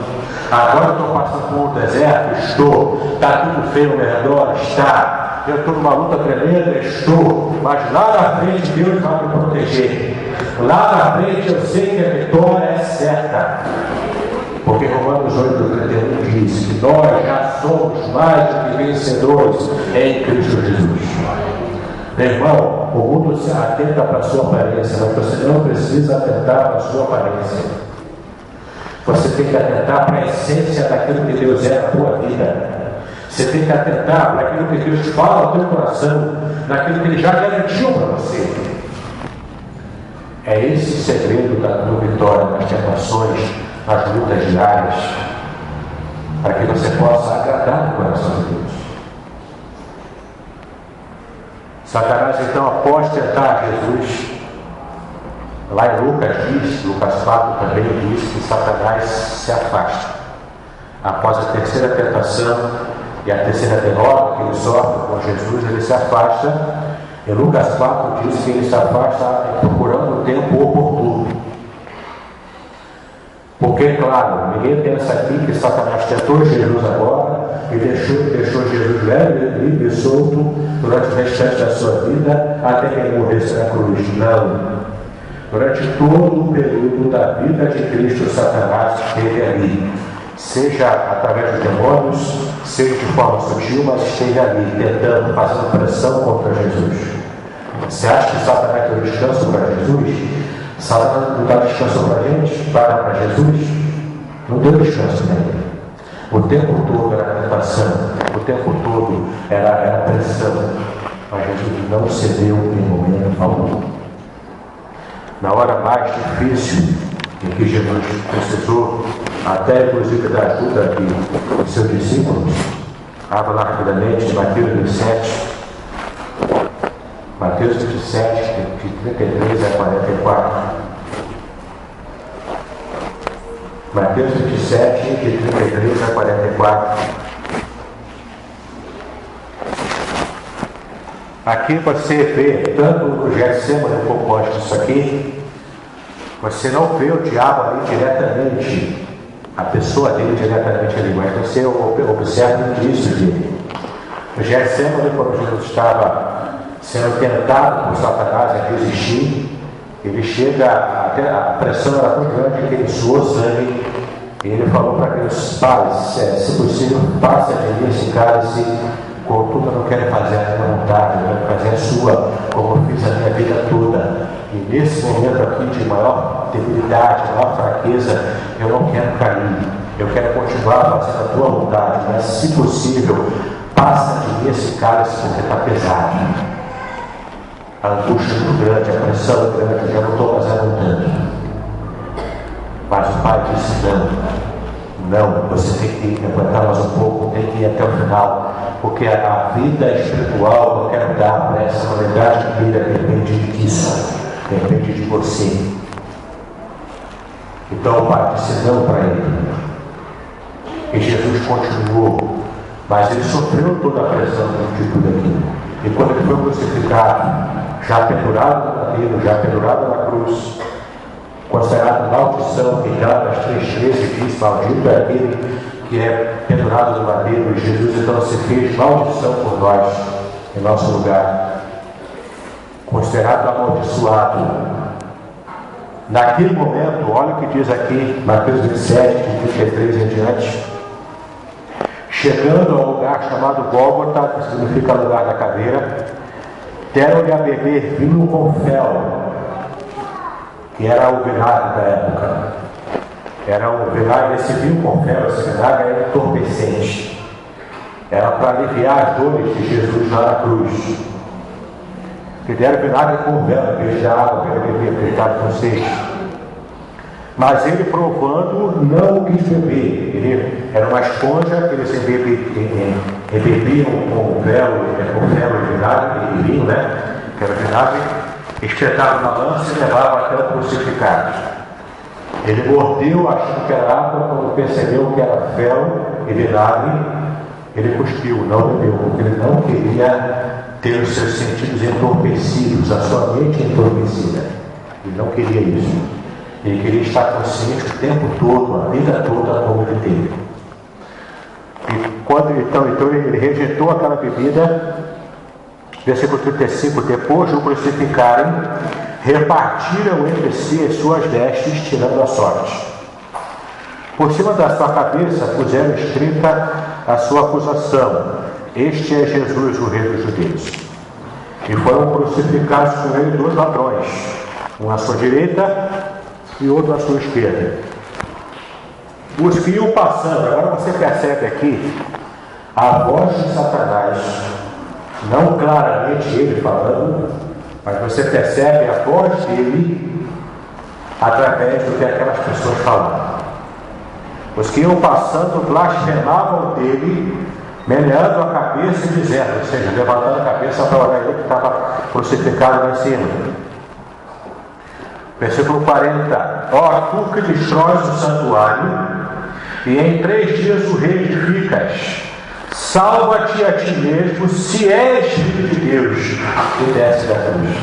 Speaker 2: Agora eu estou passando por um deserto, estou. Está tudo feio ao meu redor, está. Eu estou numa luta tremenda, estou. Mas lá na frente Deus vai me proteger. Lá na frente eu sei que a vitória é certa. Porque Romanos 8:31 diz que nós já somos mais do que vencedores em Cristo Jesus. Meu irmão, o mundo se atenta para a sua aparência, mas você não precisa atentar para a sua aparência. Você tem que atentar para a essência daquilo que Deus é na tua vida. Você tem que atentar para aquilo que Deus fala ao teu coração, naquilo que Ele já garantiu para você. É esse o segredo da tua vitória nas tentações, nas lutas diárias, para que você possa agradar o coração de Deus. Satanás então, após tentar Jesus, lá em Lucas 4 também diz que Satanás se afasta. Após a terceira tentação e a terceira derrota que ele sofre com Jesus, ele se afasta. Em Lucas 4 diz que ele se afasta procurando o tempo oportuno. Porque, claro, ninguém pensa aqui que Satanás tentou Jesus agora e deixou Jesus livre e solto durante o restante da sua vida até que ele morresse na cruz. Não. Durante todo o período da vida de Cristo, Satanás esteve ali. Seja através dos demônios, seja de forma sutil, mas esteve ali, tentando, fazendo pressão contra Jesus. Você acha que Satanás deu descanso para Jesus? Satanás não dá descanso para a gente? Para Jesus? Não deu descanso para ele. O tempo todo era tentação, o tempo todo era pressão. Mas Jesus não cedeu em momento algum. Na hora mais difícil em que Jesus precisou, até inclusive da ajuda de seus discípulos, abra lá rapidamente Mateus 27. Mateus 27, de 33 a 44. Mateus 27, de 33 a 44. Aqui você vê, tanto no Getsemane composto disso aqui, você não vê o diabo ali diretamente, a pessoa dele diretamente ali, mas você observa o início dele. No Getsemane, quando Jesus estava sendo tentado por Satanás a resistir, ele chega, até a pressão era tão grande que ele suou sangue, e ele falou para aqueles pais: se possível, passa de mim esse cálice, contudo eu não quero fazer a minha vontade, eu quero fazer a sua, como eu fiz a minha vida toda. E nesse momento aqui de maior debilidade, maior fraqueza, eu não quero cair, eu quero continuar fazendo a tua vontade, mas se possível, passa de mim esse cálice, porque está pesado. A angústia é muito grande, a pressão é grande, eu já não estou mais aguentando. Mas o pai disse: não, você tem que aguentar mais um pouco, tem que ir até o final, porque a vida espiritual que eu quero dar para essa unidade de vida depende disso, depende de você. Então o pai disse não para ele. E Jesus continuou, mas ele sofreu toda a pressão de tudo aquilo. E quando ele foi crucificado, já pendurado no madeiro, já pendurado na cruz, considerado maldição, que já nas 3:13 diz: maldito é aquele que é pendurado no madeiro. E Jesus então se fez maldição por nós, em nosso lugar, considerado amaldiçoado. Naquele momento, olha o que diz aqui, Mateus 27, de 33 em diante. Chegando ao lugar chamado Gólgota, que significa lugar da caveira, deram-lhe a beber vinho com fel. que era o vinagre da época. Era um vinagre, esse vinho com fel, esse vinagre era entorpecente. Era para aliviar as dores de Jesus lá na cruz. Que deram vinagre com fel, em vez de água, para ele beber, porque ele estava com sede. Mas ele, provando, não quis beber. Ele era uma esponja que eles embebiam com fel e vinagre, e vinho, né? Que era vinagre, espetavam na lança e levavam até o crucificado. Ele mordeu, achando que era água, quando percebeu que era fel e vinagre, ele cuspiu, não bebeu, porque ele não queria ter os seus sentidos entorpecidos, a sua mente entorpecida. Ele não queria isso. Ele queria estar consciente o tempo todo, a vida toda, como ele teve. E então ele rejeitou aquela bebida. Versículo 35, depois de o crucificarem, repartiram entre si as suas vestes, tirando a sorte. Por cima da sua cabeça puseram escrita a sua acusação: este é Jesus, o Rei dos Judeus. E foram crucificados com ele 2 ladrões, um à sua direita e outro à sua esquerda. Os que iam passando, agora você percebe aqui a voz de Satanás, não claramente ele falando, mas você percebe a voz dele através do que aquelas pessoas falavam. Os que iam passando blasfemavam dele, meneando a cabeça e dizendo, ou seja, levantando a cabeça para olhar ele que estava crucificado lá em cima. Versículo 40. Ó, tu que destróis o santuário, e em 3 dias o reedificas, salva-te a ti mesmo, se és filho de Deus, e desce da cruz.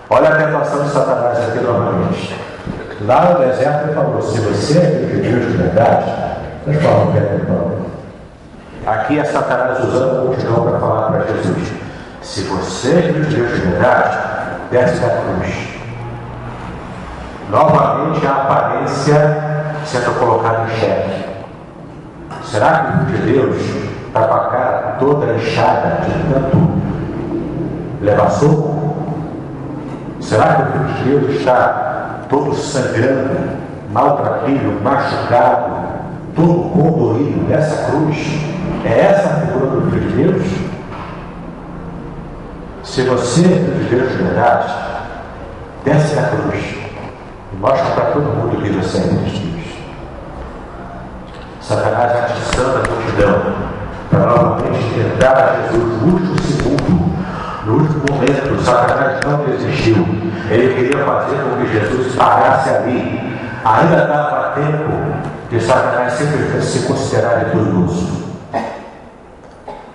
Speaker 2: Olha a tentação de Satanás aqui novamente. Lá no deserto ele falou: se você é filho de Deus de verdade, transforma o que ele falou. Aqui é Satanás usando a multidão para falar para Jesus: se você é filho de Deus de verdade, desce da cruz. Novamente a aparência sendo colocada em xeque. Será que o Filho de Deus está com a cara toda inchada de tanto levar soco? Será que o Filho de Deus está todo sangrando, maltrapilho, machucado, todo condoído nessa cruz? É essa a figura do Filho de Deus? Se você é Filho de Deus de verdade, desce da cruz e mostra para todo mundo que você é Filho. Satanás atiçando a multidão para novamente tentar a Jesus no último segundo, no último momento. Satanás não desistiu. Ele queria fazer com que Jesus parasse ali. Ainda dava tempo de Satanás sempre se considerar vitorioso.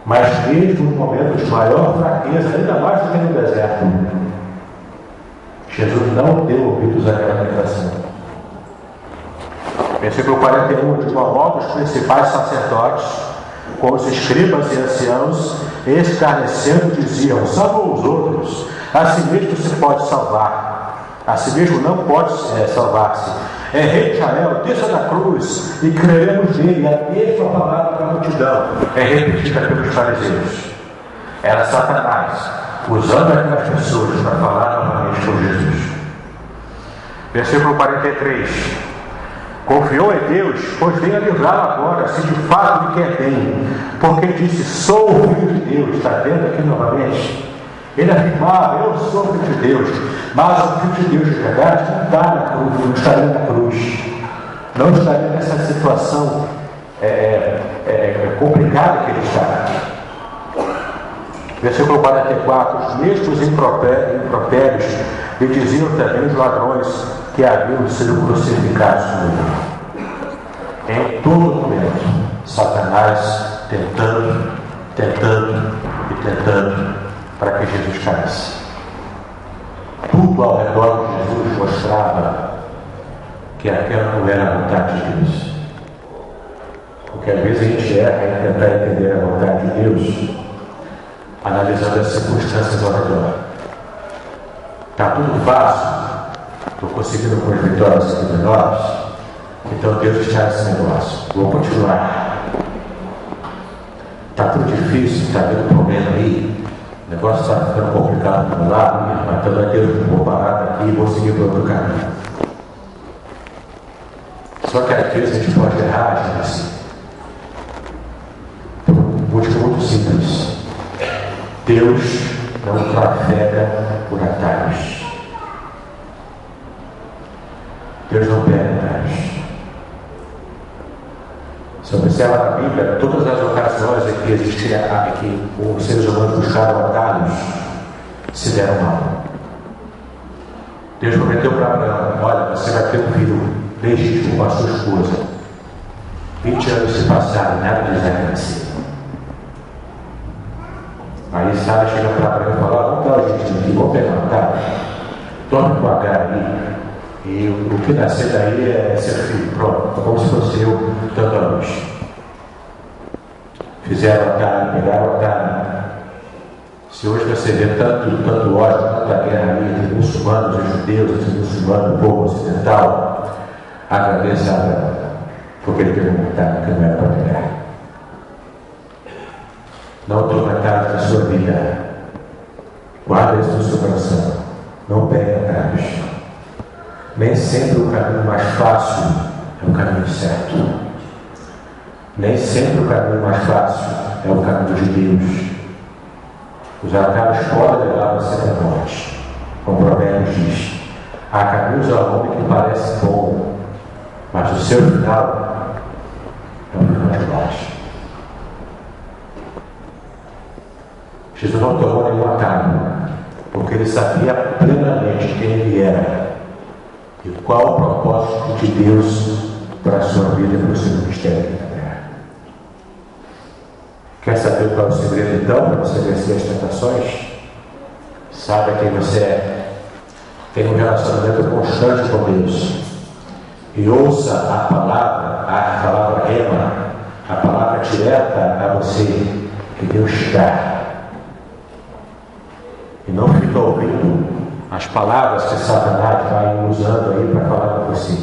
Speaker 2: Mas mesmo no momento de maior fraqueza, ainda mais do que no deserto, Jesus não deu ouvidos àquela tentação. Versículo 41, de igual modo os principais sacerdotes, com os escribas e anciãos, escarnecendo, diziam: salva os outros, a si mesmo se pode salvar, a si mesmo não pode salvar-se. É rei de Israel, desça da cruz e creremos nele. A mesma palavra da multidão é repetida pelos fariseus. Era Satanás usando aquelas pessoas para falar novamente com Jesus. Versículo 43. Confiou em Deus, pois venha livrá-lo agora, se de fato lhe quer bem, porque disse: sou o Filho de Deus. Está vendo aqui novamente? Ele afirmava: eu sou o Filho de Deus, mas o Filho de Deus de verdade não está na cruz, não estaria na cruz, não estaria nessa situação complicada que ele está. Versículo 44. Os mesmos impropérios lhe diziam também os ladrões que haviam sido crucificados com ele. Em todo momento, Satanás tentando para que Jesus caísse. Tudo ao redor de Jesus mostrava que aquela não era a vontade de Deus. Porque às vezes a gente erra em tentar entender a vontade de Deus analisando as circunstâncias ao redor. Está tudo fácil, estou conseguindo com as vitórias aqui menores, então Deus está nesse negócio, vou continuar. Está tudo difícil, está tendo problema aí, negócio está ficando complicado para lá, mas então vai ter vou parar daqui e vou seguir para outro caminho. Só que às vezes a gente pode errar, assim, por um motivo muito simples. Deus não trafega por atalhos. Deus não pega atalhos. Você observa na Bíblia, todas as ocasiões em que existia que os seres humanos buscaram atalhos, se deram mal. Deus prometeu para Abraão: olha, você vai ter um filho legítimo com a sua esposa. 20 anos se passaram, nada de Isaac nasceu. Aí Sara chega para Abraão e fala: vamos dar o jeitinho aqui, vamos pegar um atalho, tome com H aí. E o que nascer daí é ser filho, pronto, como se fosse eu dando a luz. Fizeram atalho, pegaram atalho. Se hoje você vê tanto ódio, tanta guerra ali entre muçulmanos e judeus, entre muçulmanos e o povo ocidental, agradeça a Abraão, porque ele pegou um atalho que não era para pegar. Não tome atalhos na sua vida. Guarda isso no seu coração. Não pegue atalhos. Nem sempre o caminho mais fácil é o caminho certo. Nem sempre o caminho mais fácil é o caminho de Deus. Os atalhos podem levar você para a morte. Como o Provérbios diz: há caminhos ao homem que parecem bom, mas o seu final é o final de morte. Jesus não tomou nenhum atalho, porque ele sabia plenamente quem ele era e qual o propósito de Deus para a sua vida e para o seu ministério aqui na terra. Quer saber qual é o segredo então para você vencer as tentações? Saiba quem você é. Tenha um relacionamento constante com Deus. E ouça a palavra rema, a palavra direta a você que Deus te dá. E não fica ouvindo as palavras que Satanás vai usando aí para falar com você.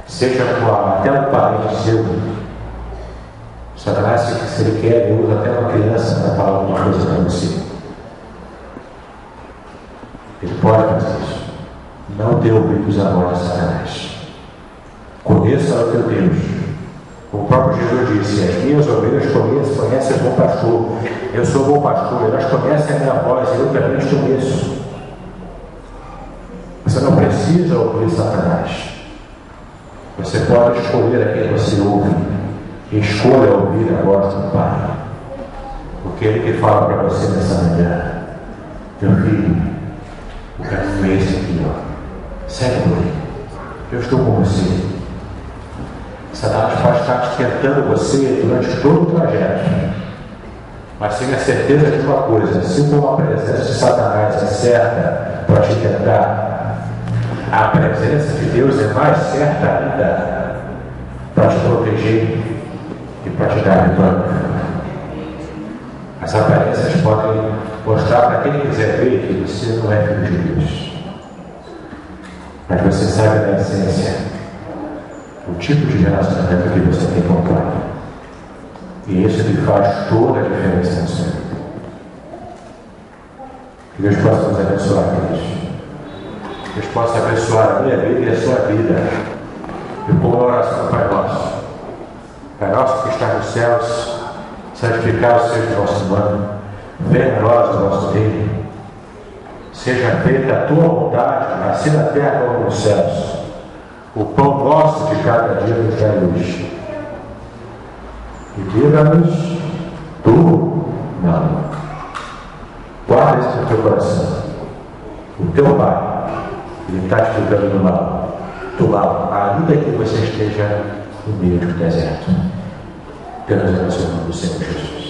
Speaker 2: Seja até um parente seu. Satanás, se ele quer, ele usa até uma criança para falar alguma coisa para você. Ele pode fazer isso. Não dê ouvidos à voz de Satanás. Conheça o teu Deus. O próprio Jesus disse: as minhas ovelhas conhecem o bom pastor. Eu sou o bom pastor, elas conhecem a minha voz e eu também os conheço. Você não precisa ouvir Satanás. Você pode escolher a quem você ouve. Escolha ouvir a voz do Pai. Porque Ele que fala para você nessa manhã: meu filho, o caminho é esse aqui, ó. Segue por ele. Eu estou com você. Satanás pode estar tentando você durante todo o trajeto. Mas tenha certeza de uma coisa: assim como a presença de Satanás é certa para te tentar, a presença de Deus é mais certa ainda para te proteger e para te dar vitória. As aparências podem mostrar para quem quiser ver que você não é filho de Deus. Mas você sabe da essência, o tipo de relacionamento que você tem com o Pai. E isso lhe faz toda a diferença na sua vida. Que Deus possa nos abençoar, queridos. Deus possa abençoar a minha vida e a sua vida. E com a oração do Pai Nosso. Pai Nosso que está nos céus, santificado seja o vosso nome. Venha a nós o vosso reino. Seja feita a tua vontade, assim na terra como nos céus. O pão nosso de cada dia nos dai hoje. E diga-nos tu não. Guarda isso no teu coração. O teu Pai, Ele está te cuidando do mal. Do mal, ainda que você esteja no meio de um deserto. Deus abençoe o nome do Senhor Jesus.